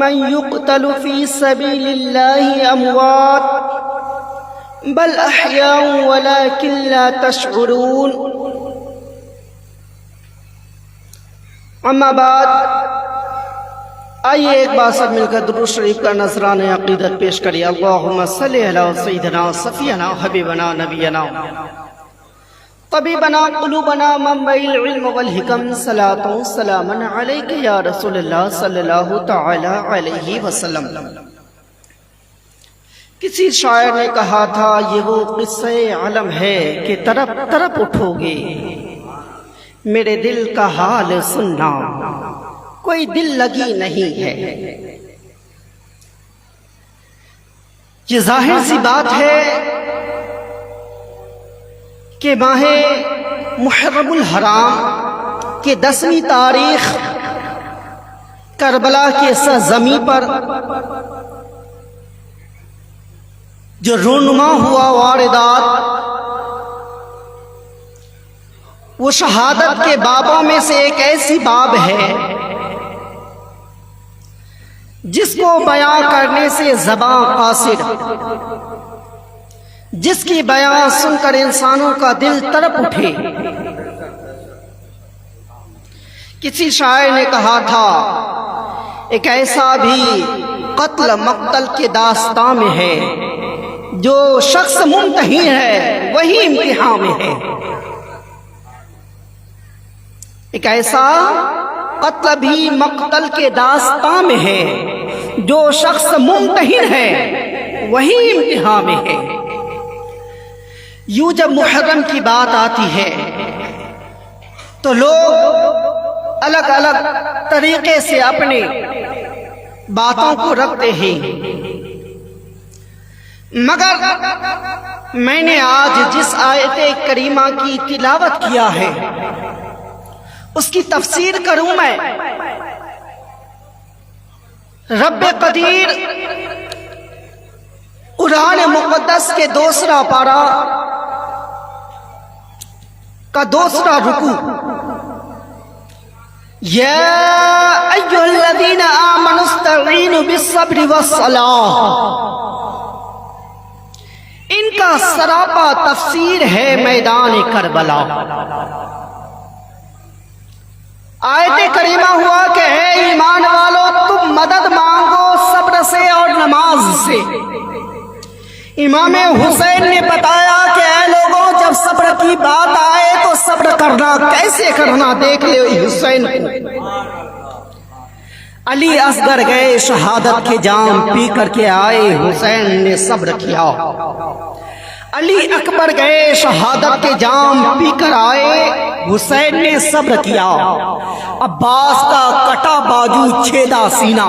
من يقتل في سبيل الله أموات بل أحياء ولكن لا تشعرون اما بعد آئیے ایک بار سب مل کر درود شریف کا نذرانہ عقیدت پیش کریے۔ اللہم صلی علی سیدنا صفینا حبیبنا نبینا طبیبنا قلوبنا منبع العلم والحکم صلاۃ و سلام علیک یا رسول اللہ صلی اللہ تعالی علیہ وسلم۔ کسی شاعر نے کہا تھا یہ وہ قصہ علم ہے کہ طرف طرف اٹھو گے، میرے دل کا حال سننا کوئی دل لگی نہیں ہے۔ یہ ظاہر سی بات ہے کہ ماہ محرم الحرام کے 10ویں تاریخ کربلا کے سرزمین پر جو رونما ہوا واردات، وہ شہادت کے بابوں میں سے ایک ایسی باب ہے جس کو بیان کرنے سے زبان قاصر، جس کی بیان سن کر انسانوں کا دل تڑپ اٹھے۔ کسی شاعر نے کہا تھا ایک ایسا بھی قتل مقتل کے داستان میں ہے، جو شخص ممتحن ہے وہی امتحان میں ہے۔ ایک ایسا قتل بھی مقتل کے داستان میں ہے، جو شخص ممتحن ہے وہی امتحان میں ہے۔ یوں جب محرم کی بات آتی ہے تو لوگ الگ الگ طریقے سے اپنے باتوں کو رکھتے ہیں، مگر میں نے آج جس آیت کریمہ کی تلاوت کیا ہے اس کی تفسیر کروں میں۔ رب قدیر قرآن مقدس کے دوسرا پارہ کا دوسرا رکوع، یا ایھا الذین آمنوا استعینوا بالصبر والصلاۃ، ان کا سراپا تفسیر ہے میدان کربلا۔ آیت کریمہ ہوا کہ اے ایمان والو تم مدد مانگو صبر سے اور نماز سے۔ امام حسین نے بتایا کہ اے لوگوں جب صبر کی بات آئے تو صبر کرنا کیسے کرنا دیکھ لے حسین کو۔ علی اصغر گئے شہادت کے جام پی کر کے آئے، حسین نے صبر کیا۔ علی اکبر گئے شہادت کے جام پی کر آئے، حسین نے صبر کیا۔ عباس کا کٹا بازو چھیدا سینہ،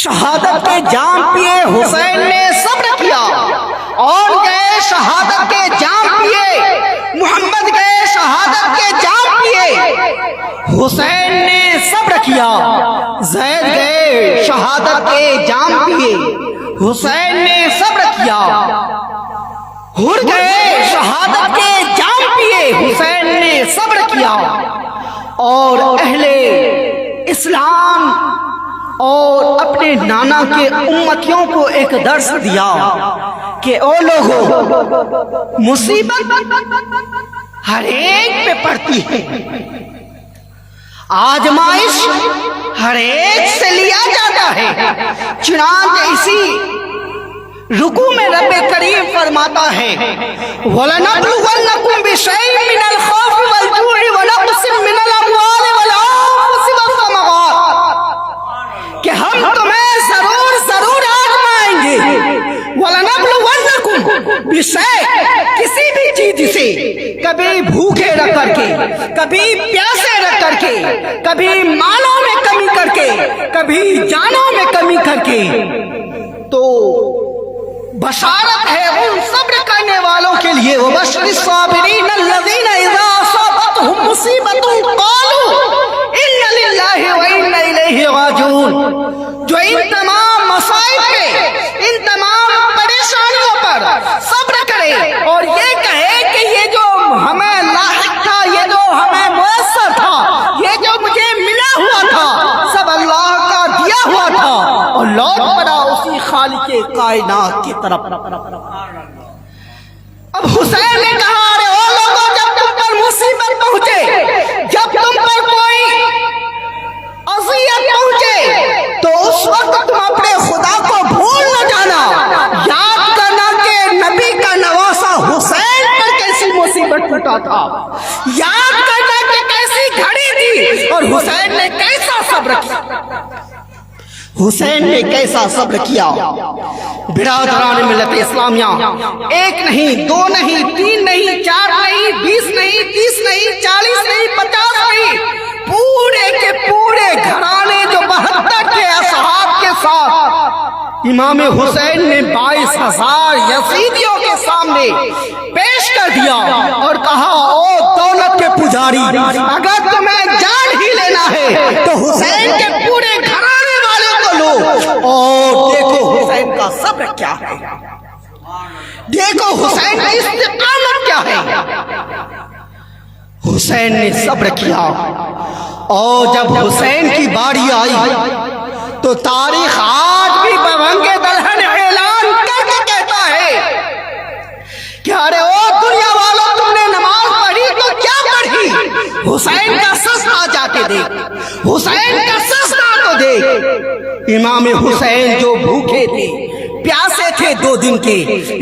شہادت کے جام پیے، حسین نے صبر کیا۔ اور گئے شہادت کے جام پیے، محمد گئے شہادت کے جام پیے، حسین نے صبر کیا۔ زید گئے شہادت کے جام پیے، حسین نے صبر کیا۔ ہر گئے شہادت کے جام پیے، حسین نے صبر کیا۔ اور اہل اسلام اور اپنے نانا کے امتیوں کو ایک درس دیا کہ او لوگو مصیبت ہر ایک پہ پڑتی ہے، آزمائش ہر ایک سے لیا جاتا ہے۔ چنانچہ اسی رکوع میں رب کریم فرماتا ہے وَلَنَبْلُوَنَّكُمْ بِشَيْءٍ مِّنَ الْخَوْفِ وَالْجُوعِ وَنَقْصٍ مِّنَ الْأَمْوَالِ وَالْأَنفُسِ وَالثَّمَرَاتِ، کہ ہم تمہیں ضرور آزمائیں گے۔ وَلَنَبْلُوَنَّكُمْ بِشَيْءٍ، کسی بھی چیز سے، کبھی بھوکے رہ کر کے، کبھی پیاسے رہ کر کے، کبھی مالوں میں کمی کر کے، کبھی جانوں میں کمی کر کے، تو بشارت ہے ان صبر کرنے والوں کے لیے۔ وَبَشِّرِ الصَّابِرِينَ الَّذِينَ إِذَا أَصَابَتْهُمْ مُصِيبَةٌ قَالُوا إِنَّ لِلَّهِ وَإِنَّا إِلَيْهِ راجعون، جو ان تمام مصائب پہ، ان تمام پریشانیوں پر صبر کرے اور یہ کہے کہ یہ جو ہمیں لاحق تھا، یہ جو ہمیں میسر تھا، یہ جو مجھے ملا ہوا تھا، سب اللہ کا دیا ہوا لوٹ پڑا اسی خالق کائنات کی طرف۔ اب حسین نے کہا ارے او لوگوں، جب تم پر مصیبت پہنچے، جب تم پر کوئی اذیت پہنچے، تو اس وقت تم اپنے خدا کو بھول نہ جانا، یاد کرنا کہ نبی کا نواسا حسین پر کیسی مصیبت ٹوٹا تھا، یاد کرنا کہ کیسی گھڑی تھی اور حسین نے کیسا صبر کیا، حسین نے کیسا صبر کیا۔ برادران ملت اسلامیہ، ایک نہیں، دو نہیں، تین نہیں، چار نہیں، 20 نہیں، 30 نہیں، 40 نہیں، 50 نہیں، پورے کے پورے گھرانے جو 72 کے اصحاب کے ساتھ امام حسین نے 22,000 یزیدیوں کے سامنے پیش کر دیا اور کہا او دولت کے پجاری، اگر تمہیں جان ہی لینا ہے تو حسین کے پورے گھرانے والوں کو لو، اور دیکھو حسین کا صبر کیا ہے، دیکھو حسین کی استقامت کیا ہے۔ حسین نے صبر کیا، اور جب حسین کی باری آئی تو تاریخ آج بھی بھنگ دلہن اعلان کر کے کہتا ہے کہ ارے او دنیا والوں، تم نے نماز پڑھی تو کیا پڑھی، حسین کا سجدہ جا کے دیکھ، حسین کا سجدہ تو دیکھ۔ امام حسین جو بھوکے تھے، پیاسے تھے 2 دن کے،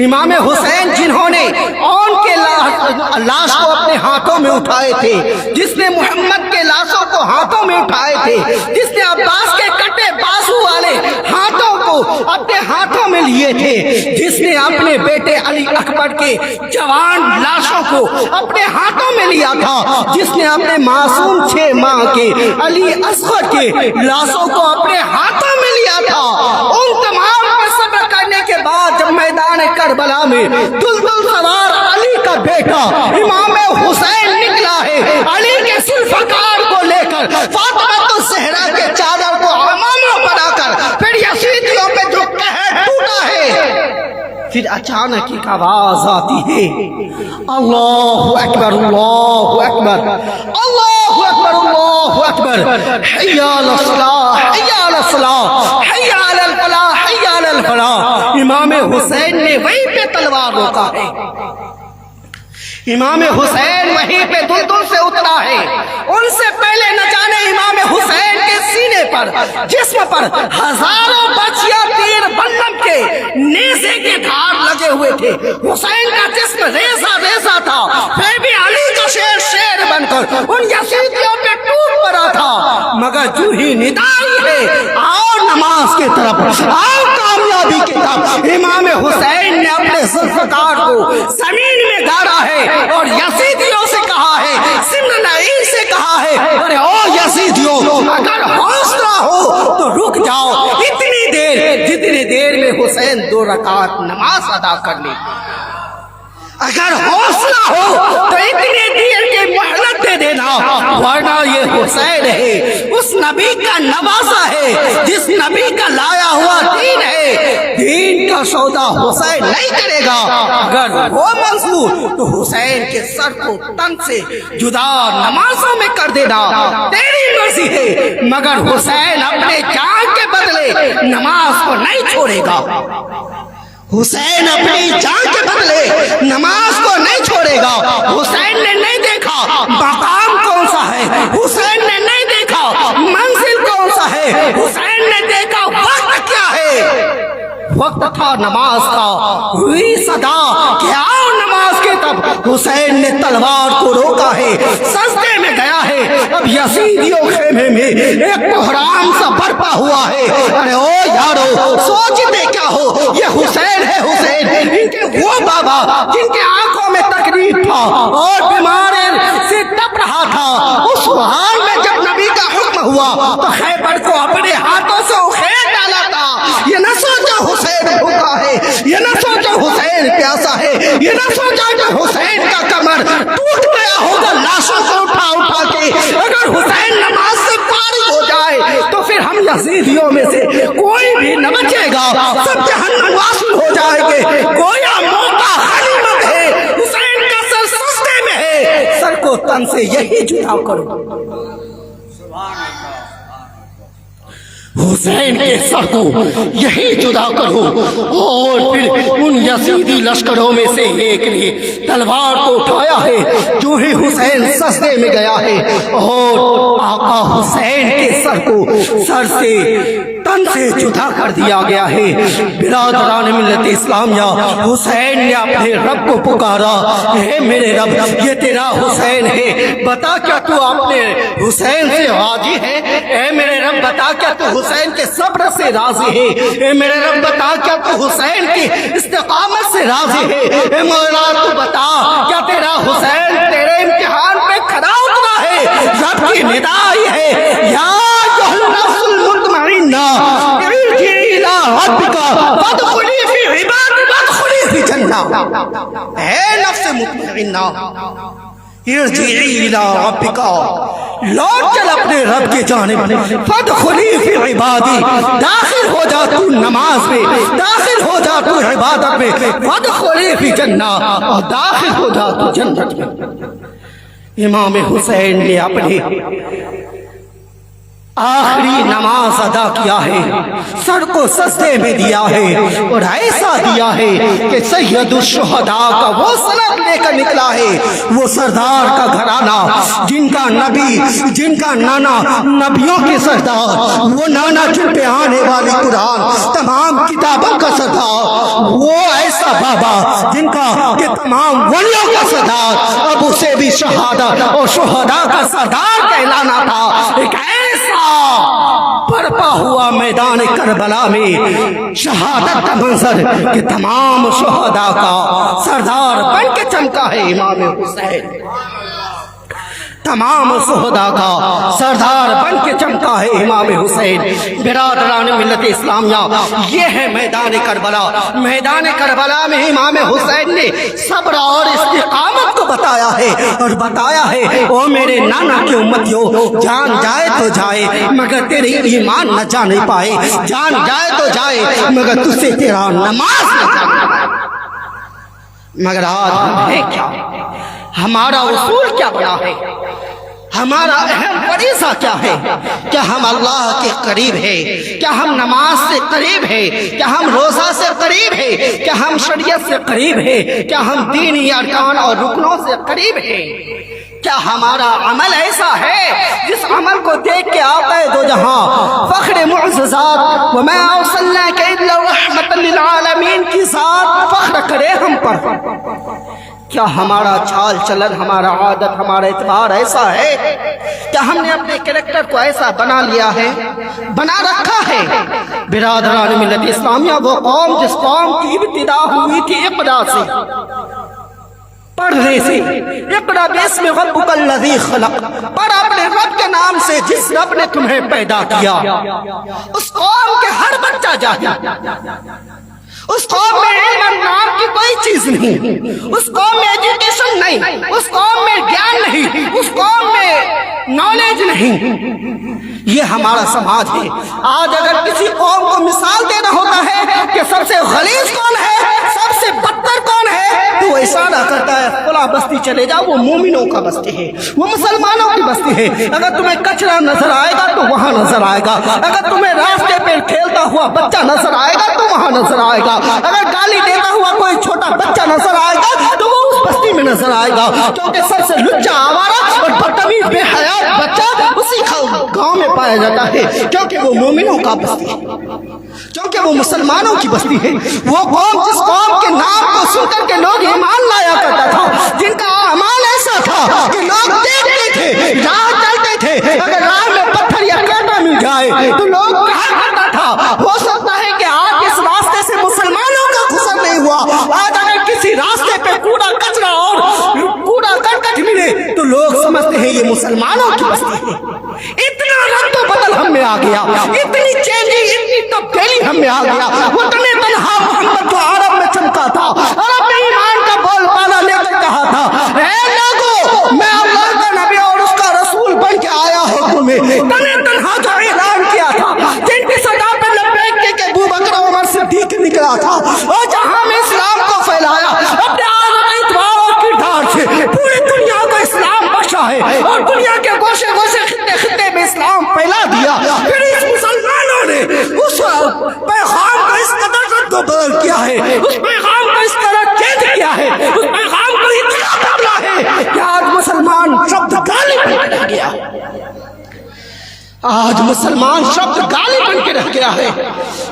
امام حسین جنہوں نے اون کے لاش کو اپنے ہاتھوں میں اٹھائے تھے، جس نے محمد کے لاشوں کو ہاتھوں میں اٹھائے تھے، جس نے عباس کے کٹے بازو والے ہاتھوں کو اپنے ہاتھوں میں لیے تھے، جس نے اپنے بیٹے علی اکبر کے جوان لاشوں کو اپنے ہاتھوں میں لیا تھا، جس نے اپنے معصوم 6 ماہ کے علی اصغر کے لاشوں کو اپنے ہاتھوں میں لیا تھا، ان تمام پر صبر کرنے کے بعد جب میدان کربلا میں دلدل سوار علی کا بیٹا امام حسین نکلا ہے، علی کے ذوالفقار کو لے کر، فاطمہ الزہرا کے چادر کو امامہ بنا کر، پھر یزیدیوں پہ جو قہر ٹوٹا ہے، پھر اچانک ایک آواز آتی ہے، اللہ اکبر، اللہ اکبر، اللہ اکبر، اللہ اکبر، حی علی الصلاۃ، حی علی الصلاۃ، حی علی الفلاح، حی علی الفلاح۔ امام حسین نے وہیں پہ تلوار روکا ہے، امام حسین وہیں پہ دلدل سے اترا ہے، ان سے پہلے نہ جانے امام حسین کے سینے پر، جسم پر ہزاروں بچیاں تیر بلم کے نیزے کے دھار لگے ہوئے تھے، حسین کا جسم ریزہ ریزہ تھا، پھر بھی علی کا شیر شیر بن کر ان یزیدیوں پہ ٹوٹ پڑا تھا، مگر جو ہی ندا آئی ہے آؤ نماز کی طرف، آؤ کامیابی کی طرف، امام حسین نے اپنے ذوالفقار کو زمین میں گاڑا ہے اور یزیدیوں سے کہا ہے، سمن نعیم سے کہا ہے، ارے او یزیدیوں، اگر حوصلہ ہو تو رک جاؤ اتنی دیر جتنی دیر میں حسین 2 رکعت نماز ادا کر لے، اگر حوصلہ ہو تو اتنی دیر کے مہلت دے دینا، ورنہ یہ حسین ہے، اس نبی کا نوازا ہے، جس نبی کا لایا ہوا دین ہے، دین کا سودا حسین نہیں کرے گا، اگر وہ منظور تو حسین کے سر کو تن سے جدا نمازوں میں کر دینا تیری مرضی ہے، مگر حسین اپنے جان کے بدلے نماز کو نہیں چھوڑے گا، حسین اپنی جان کے بدلے نماز کو نہیں چھوڑے گا۔ حسین نے نہیں دیکھا مقام کون سا ہے، حسین نے نہیں دیکھا منزل کون سا ہے، حسین نے دیکھا وقت کیا ہے، وقت تھا نماز کا، ہوئی صدا کہ آؤ نماز کے، تب حسین نے تلوار کو روکا ہے، سجدے میں گیا ہے، اب یزیدیوں خیمے میں ایک بحران سا برپا ہوا ہے، ارے او یارو سوچتے کیا ہو، یہ حسین ہے، حسین ان کے وہ بابا جن کے آنکھوں میں تکلیف تھا اور بیمار سے تپ رہا تھا، اس حال میں جب نبی کا حکم ہوا تو خیبر کو اپنے ہاتھوں سے اخیر ڈالا تھا، یہ نہ سوچا حسین بھوکا ہے، یہ نہ سوچا حسین پیاسا ہے، یہ نہ سوچا کہ حسین کا کمر ٹوٹ گیا ہوگا لاشوں کو اٹھا اٹھا کے، اگر حسین نماز سے فارغ ہو جائے تو پھر ہم یزیدیوں میں سے کوئی بھی نہ بچے گا، سب جہنم واصل ہو جائے گے، گویا موقع غنیمت ہے، حسین کا سر سجدے میں ہے، سر کو تن سے یہی جدا کرو۔ حسین کے سر کو یہی جدا کرو، اور پھر ان یزیدی لشکروں میں سے ایک نے تلوار کو اٹھایا ہے، جو ہی حسین سجدے میں گیا ہے اور آقا حسین کے سر کو سر سے تن سے جدا کر دیا گیا ہے۔ برادران ملت اسلامیہ، حسین نے اپنے رب کو پکارا، اے میرے رب یہ تیرا حسین ہے، بتا کیا تو اپنے حسین سے راضی ہے؟ اے میرے رب بتا کیا تو حسین کے صبر سے راضی ہے؟ اے میرے رب بتا کیا تو حسین کی استقامت سے راضی ہے؟ اے مولا تو بتا کیا تیرا حسین تیرے امتحان پہ کھڑا اترا ہے؟ رب کی ندا آئی ہے، یا ایھا النفس المطمئنہ ارجعی الی ربک فادخلی فی عبادی وادخلی فی جنہ۔ اے نفس مطمئنہ ارجعی الی ربک، لوٹ چل اپنے رب کی جانب، فادخلی فی عبادی، داخل ہو جا تو نماز میں، داخل ہو جا تو عبادت میں، فادخلی فی جنہ، اور داخل ہو جا تو جنت میں۔ امام حسین نے اپنی آخری نماز ادا کیا ہے، سر کو سجدے میں دیا ہے، اور ایسا دیا ہے کہ سید الشہداء کا وہ سند لے کر نکلا ہے، وہ سردار کا گھرانہ، جن کا نبی، جن کا نانا نبیوں کے سردار، وہ نانا جن پہ آنے والی قرآن تمام کتابوں کا سردار، وہ ایسا بابا جن کا کہ تمام ولیوں کا سردار، اب اسے بھی شہادت اور شہداء کا سردار کہلانا تھا۔ ایک ایسا برپا ہوا میدان کربلا میں شہادت کا منظر کہ تمام شہداء کا سردار بن کے چمکا ہے امام حسین، تمام شہداء کا سردار بن کے چمکا ہے امام حسین۔ برادران ملت اسلامیہ، یہ ہے میدان کربلا۔ میدان کربلا میں امام حسین نے صبر اور استقامت کو بتایا ہے، اور بتایا ہے او میرے نانا کی امتیوں، جان جائے تو جائے مگر تیری ایمان نہ جانے پائے، جان جائے تو جائے مگر تجھ سے تیرا نماز نہ جانے پائے۔ مگر آج ہم ہے کیا؟ ہمارا اصول کیا بنا ہے؟ ہمارا اہم فریضہ کیا ہے؟ کیا ہم اللہ کے قریب ہیں؟ کیا ہم نماز سے قریب ہیں؟ کیا ہم روزہ سے قریب ہیں؟ کیا ہم شریعت سے قریب ہیں؟ کیا ہم دینی ارکان اور رکنوں سے قریب ہیں؟ کیا ہمارا عمل ایسا ہے جس عمل کو دیکھ کے آقا دو جہاں فخر معجزات وما ارسلناک الا رحمۃ للعالمین کی ذات فخر کرے ہم پر؟ کیا ہمارا چال چلن، ہمارا عادت، ہمارا اعتبار ایسا ہے؟ کیا ہم نے اپنے کریکٹر کو ایسا بنا لیا ہے، بنا رکھا ہے؟ برادران ملت اسلامیہ، وہ قوم جس قوم کی ابتدا ہوئی تھی اقرا سے، پڑھنے سے، اقرا باسم ربک الذی خلق، پڑھ اپنے رب کے نام سے جس رب نے تمہیں پیدا کیا۔ اس قوم کے ہر بچہ جاہل، اس قوم میں علم نام کی کوئی چیز نہیں، اس قوم میں ایجوکیشن نہیں، اس قوم میں گیان نہیں، اس قوم میں نالج نہیں۔ یہ ہمارا سماج ہے۔ آج اگر کسی قوم کو مثال دینا ہوتا ہے کہ سب سے غلیظ کون ہے، سب سے بدتر کون ہے، تو وہ اشارہ کرتا ہے فلاں بستی چلے جاؤ، وہ مومنوں کا بستی ہے، وہ مسلمانوں کی بستی ہے۔ اگر تمہیں کچرا نظر آئے گا تو وہاں نظر آئے گا، اگر تمہیں راستے پہ کھیلتا ہوا بچہ نظر آئے گا تو وہاں نظر آئے گا، اگر گالی دیتا ہوا کوئی چھوٹا بچہ نظر آئے گا تو وہ اس بستی میں نظر آئے گا، کیونکہ سب سے لچا آوارہ اور بدتمیز بے حیات بچہ اسی گاؤں میں پایا جاتا ہے، کیونکہ وہ مومنوں کا بستی ہے، کیونکہ وہ مسلمانوں کی بستی ہے۔ وہ قوم جس قوم کے نام کو سن کر کے لوگ ایمان لایا کرتا تھا، جن کا اعمال ایسا تھا کہ لوگ دیکھتے تھے، راہ چلتے تھے، اگر راہ میں پتھر یا کانٹا مل جائے تو لوگ کہا کرتا تھا ہو سکتا ہے کہ آج اس راستے سے مسلمانوں کا گزر نہیں ہوا، آج اگر کسی راستے پہ کوڑا کچرا اور کوڑا کرکٹ ملے تو لوگ سمجھتے ہیں یہ مسلمانوں کی بستی ہے۔ اتنا رد و بدل ہم میں آ گیا، اتنی چینجنگ، اتنی تبدیلی ہم میں آ گیا۔ وطن تنہا محمد جو عرب میں چمکا تھا، عرب نے ایمان کا بول بالا لے کر کہا تھا اے لوگو میں اللہ کا نبی اور اس کا رسول بن کے آیا ہوں تمہیں، وطن تنہا جو اعلان کیا تھا، جن کی صدا پہ لبیک کے کہ ابو بکر عمر صدیق نکلا تھا، اور جہاں میں اسلام کو پھیلایا اپنے آدم اعتبار اور کردار سے پوری دنیا کو اسلام بخشا ہے، اور دنیا کے گوشے گوشے خطے خطے میں اسلام پھیلا دیا۔ پھر اس مسلمانوں نے آج مسلمان شبد گالی بن کے رہ گیا ہے.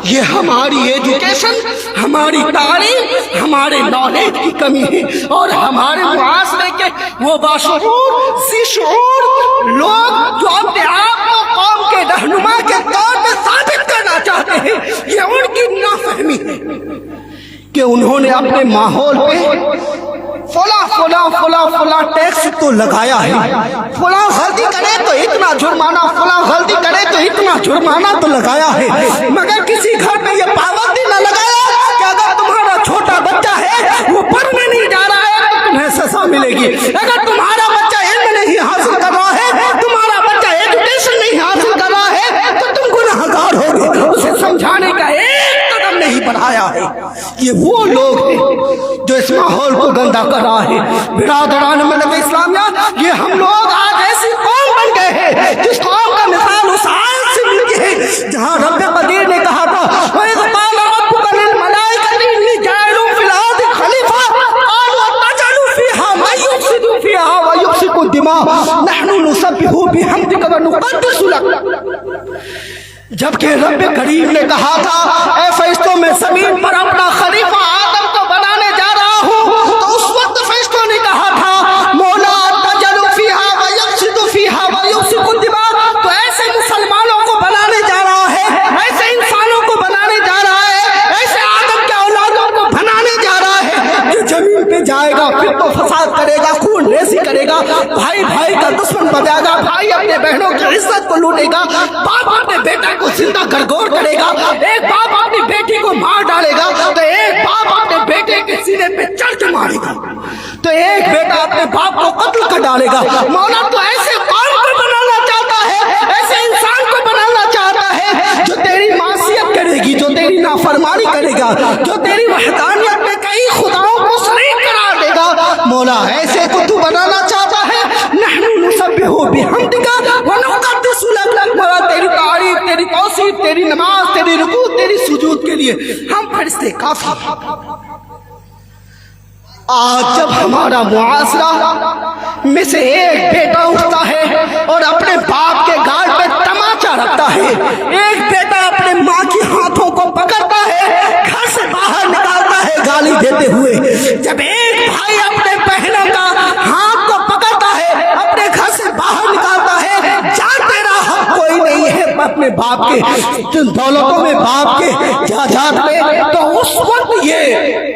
یہ ہماری ایجوکیشن، ہماری تعلیم، ہمارے نالج کی کمی ہے، اور ہمارے معاشرے کے وہ باشعور ذی شعور لوگ جو اپنے آپ کو قوم کے رہنما کے طور پہ ثابت کرنا چاہتے ہیں، یہ ان کی نافہمی ہے کہ انہوں نے اپنے ماحول پہ فلاں ٹیکس تو لگایا ہے، فلاں غلطی کرے تو اتنا جرمانہ، فلاں غلطی کرے تو اتنا جرمانہ تو لگایا ہے، مگر کسی گھر میں یہ پابندی نہ لگایا کہ اگر تمہارا چھوٹا بچہ ہے وہ پڑھنے نہیں جا رہا ہے تو تمہیں سزا ملے گی، اگر تمہارا بچہ علم نہیں حاصل کر رہا ہے، تمہارا بچہ ایجوکیشن نہیں حاصل کر رہا ہے تو تم گنہگار ہوگے. اسے سمجھانے کا ایک قدم نہیں بڑھایا ہے. یہ وہ لوگ ہیں جو اس ماحول کو گندا کر رہا ہے. برادران ملت اسلامیہ، یہ ہم لوگ آج ایسی قوم بن گئے ہیں جس قوم کا مثال اس آیت سے ملتی ہے جہاں رب قدیر نے کہا تھا وَإِذْ قَالَ رَبُّكَ لِلْمَلَائِكَةِ إِنِّي جَاعِلٌ فِي الْأَرْضِ خَلِيفَةً قَالُوا أَتَجْعَلُ فِيهَا مَن يُفْسِدُ فِيهَا وَيُسْفِكُ الدِّمَاءَ نَحْنُ نُسَبِّحُ بِحَمْدِكَ وَنُقَدِّسُ لَكَ. جبکہ رب کریم نے کہا تھا اے فرشتوں میں زمین پر اپنا خلیفہ آدم کو بنانے جا رہا ہوں، تو اس وقت فرشتوں نے کہا تھا مولا تجعل فیہا ویفسد فیہا ویفسد الدماء. تو ایسے مسلمانوں کو بنانے جا رہا ہے، ایسے انسانوں کو بنانے جا رہا ہے، ایسے آدم کے اولادوں کو بنانے جا رہا ہے جو زمین پہ جائے گا پھر تو فساد کرے گا، خون ریزی کرے گا، بھائی بھائی کا دشمن بجائے گا، بھائی اپنے بہنوں کی عزت کو لوٹے گا، باپ اپنے بیٹا کو زندہ گرگور کرے گا، ایک باپ اپنی بیٹی کو مار ڈالے گا تو ایک باپ اپنے بیٹے کے سینے پہ چڑھ کے مارے گا، تو ایک بیٹا اپنے باپ کو قتل کر ڈالے گا. مولا تو ایسے قوم کو بنانا چاہتا ہے، ایسے انسان کو بنانا چاہتا ہے جو تیری معصیت کرے گی، جو تیری نافرمانی کرے گا، جو تیری وحدانیت میں کئی خداؤں کو شریک قرار دے گا. مولا ایسے کو تو بنانا چاہتا ہے. نحن نسبح بحمدک ونقدس لک. مولا تیری تعریف، تیری توصیف، تیری نماز، تیری رکوع، تیری سجود کے لیے ہم فرشتے کافی ہیں. آج جب ہمارا معاشرہ میں سے ایک بیٹا اٹھتا ہے اور اپنے باپ کے گال پہ تماچا رکھتا ہے، ایک بیٹا اپنے ماں کی ہاتھوں کو پکڑتا ہے، گھر سے باہر نکالتا ہے گالی دیتے ہوئے، جب ایک بھائی اپنے بہنوں کا ہاتھ کو پکڑتا ہے، اپنے گھر سے باہر نکالتا ہے، جان تیرا حق کوئی نہیں ہے اپنے باپ کے دولتوں میں، باپ کے جائیداد میں، تو اس وقت یہ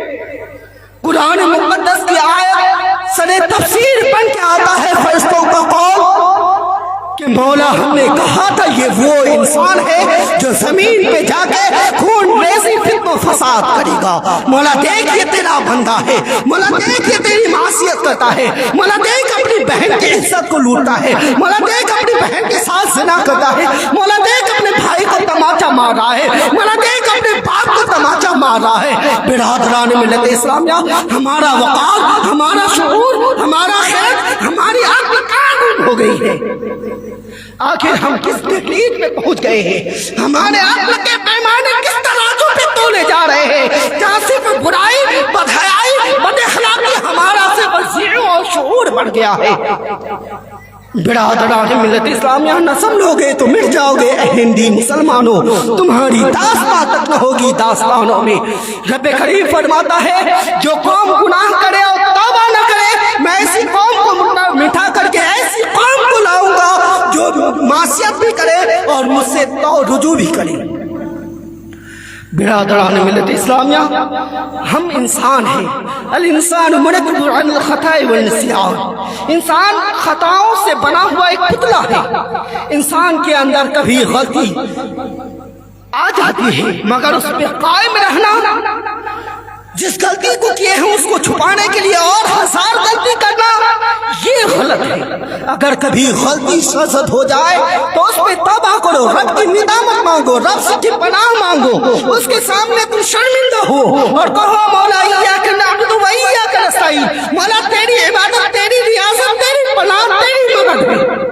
قرآن مقدس کی آیت سر تفسیر بن کے آتا ہے فرشتوں کا قول کہ مولا ہم نے کہا تھا یہ وہ انسان ہے جو زمین پہ جا کے خون ریزی فتن و فساد کرے گا. مولا دیکھ یہ تیرا بندہ ہے، مولا دیکھ یہ تیری معصیت کرتا ہے، مولا دیکھ اپنی بہن کی عزت کو لوٹتا ہے، مولا دیکھ اپنی بہن کے ساتھ زنا کرتا ہے، مولا دیکھ اپنے بھائی کو تماچا مار رہا ہے، مولا دیکھ اپنے باپ کو تماچا مار رہا ہے. برادران ملت اسلامیہ، ہمارا وقار، ہمارا شعور، ہمارا خیر، ہماری عقل کام ہو گئی ہے. آخر ہم کس تکلیف میں پہنچ گئے ہیں؟ ہمارے عقل کے پیمانے کس ترازو پہ تولے جا رہے ہیں؟ جہاں صرف برائی، بدحیائی، بد اخلاقی ہمارا صرف ذہن اور شعور بڑھ گیا ہے. برادران ملت اسلامیہ، نہ سمجھوگے تو مٹ جاؤ گے اے ہندی مسلمانوں، تمہاری داستان تک نہ ہوگی داستانوں میں. رب کریم فرماتا ہے جو قوم گناہ کرے اور توبہ نہ کرے، میں ایسی قوم کو مٹھا کر کے ایسی قوم کو لاؤں گا جو معصیت بھی کرے اور مجھ سے رجوع بھی کرے. برادران ملت اسلامیہ، ہم انسان ہیں. الانسان منکب عن الخطاء والنسیان. انسان خطاؤں سے بنا ہوا ایک پتلا ہے. انسان کے اندر کبھی غلطی آ جاتی ہے مگر اس پہ قائم رہنا، جس غلطی کو کیے ہیں اس کو چھپانے کے لیے اور ہزار غلطی کرنا، یہ غلط ہے. اگر کبھی غلطی سرزد ہو جائے تو اس پہ توبہ کرو، رب کی ندامت مانگو، رب سے پناہ مانگو، اس کے سامنے تم شرمندہ ہو اور کہو مولا ایاک نعبد و ایاک نستعین. مولا تیری عبادت، تیری ریاضت، تیری پناہ، تیری مدد ہے.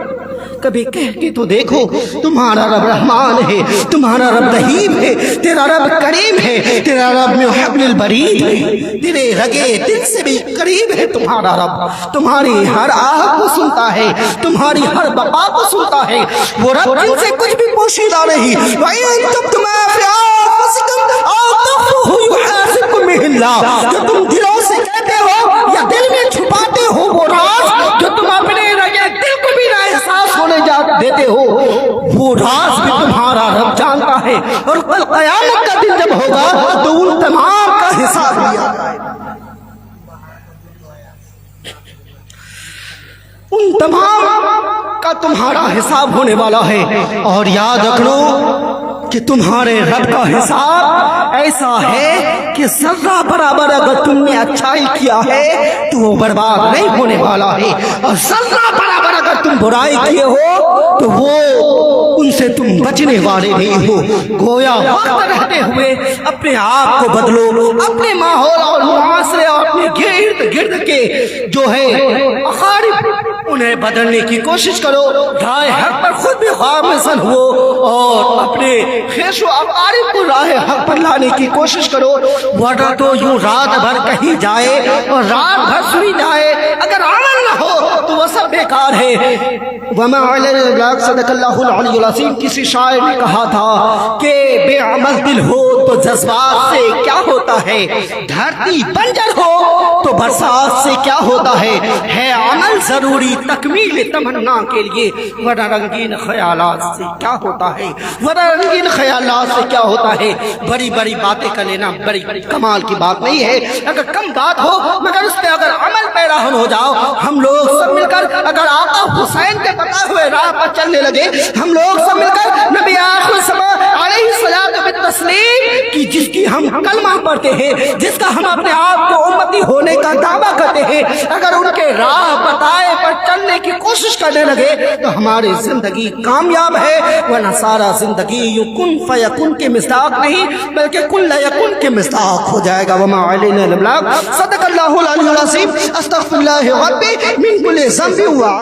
کبھی کہہ کے تو دیکھو تمہارا رب رحمان ہے, تمہارا رب رحیم ہے, تیرا رب کریم ہے, تیرا رب محب البرید ہے, تیرے رگے دل سے بھی قریب ہے تمہارا رب. تمہاری ہر آہ کو سنتا ہے, تمہاری ہر بقا کو سنتا ہے. وہ رب جن سے کچھ بھی پوشیدہ نہیں. وَإِن تُبْدُ مَا فِي أَنفُسِكُمْ أَوْ تُخْفُوهُ يُحَاسِبْكُم بِهِ اللَّهُ. جو تم دلوں سے کہتے ہو یا دل میں چھپاتے ہو وہ راز جو تم اپنے رگے دل کو بھی نہ احساس ہونے دیتے ہو, وہ راز بھی تمہارا رب جانتا ہے. اور کل قیامت کا دن جب ہوگا تو ان تمام کا حساب لیا جائے گا. ان تمام کا تمہارا حساب ہونے والا ہے. اور یاد رکھ لو کہ تمہارے رب کا حساب ایسا ہے کہ ذرہ برابر اگر تم نے اچھائی کیا ہے تو وہ برباد نہیں ہونے والا ہے, اور ذرہ برابر اگر تم برائی کیے ہو تو وہ ان سے تم بچنے والے نہیں ہو. گویا وقت رہتے ہوئے اپنے آپ کو بدلو, اپنے ماحول اور معاشرے اور اپنے گرد گرد کے جو ہے اقارب انہیں بدلنے کی کوشش کرو. رائے حق پر خود بھی گامزن ہو اور اپنے خیش و اقارب کو راہ حق پر لانے کی کوشش کرو. ورنہ تو یوں رات بھر کہیں جائے اور رات بھر سنی جائے, اگر عمل نہ ہو تو وہ سب بیکار ہے. وما علیہ صدق اللہ العلی العظیم. کسی شاعر نے کہا تھا کہ بے عمل دل ہو تو جذبات سے کیا ہوتا ہے, دھرتی بنجر ہو تو برسات سے کیا ہوتا ہے عمل ضروری تکمیل تمنا کے لیے, ورنہ رنگین خیالات سے کیا ہوتا ہے, ورنہ رنگین خیالات سے کیا ہوتا ہے. بڑی بڑی باتیں کر لینا بڑی کمال کی بات نہیں ہے, اگر کم بات ہو مگر اس پہ اگر عمل پیرا ہو جاؤ. ہم لوگ سب مل کر اگر آقا حسین کے بتائے ہوئے راہ پر چلنے لگے, ہم لوگ سب مل کر نبی آخر الزمان علیہ الصلوۃ والتسلیم کی جس کی ہم کلمہ پڑھتے ہیں, جس کا ہم اپنے آپ کو امتی ہونے کا دعویٰ کرتے ہیں, اگر ان کے راہ بتائے پر چلنے کی کوشش کرنے لگے تو ہماری زندگی کامیاب ہے. ورنہ سارا زندگی یوں کن فیکن کے مصداق نہیں بلکہ کن لیکن کے مصداق ہو جائے گا. وما علینا الا البلاغ. صدق اللہ العلی العظیم. استغفر اللہ ربی من کل ذنب.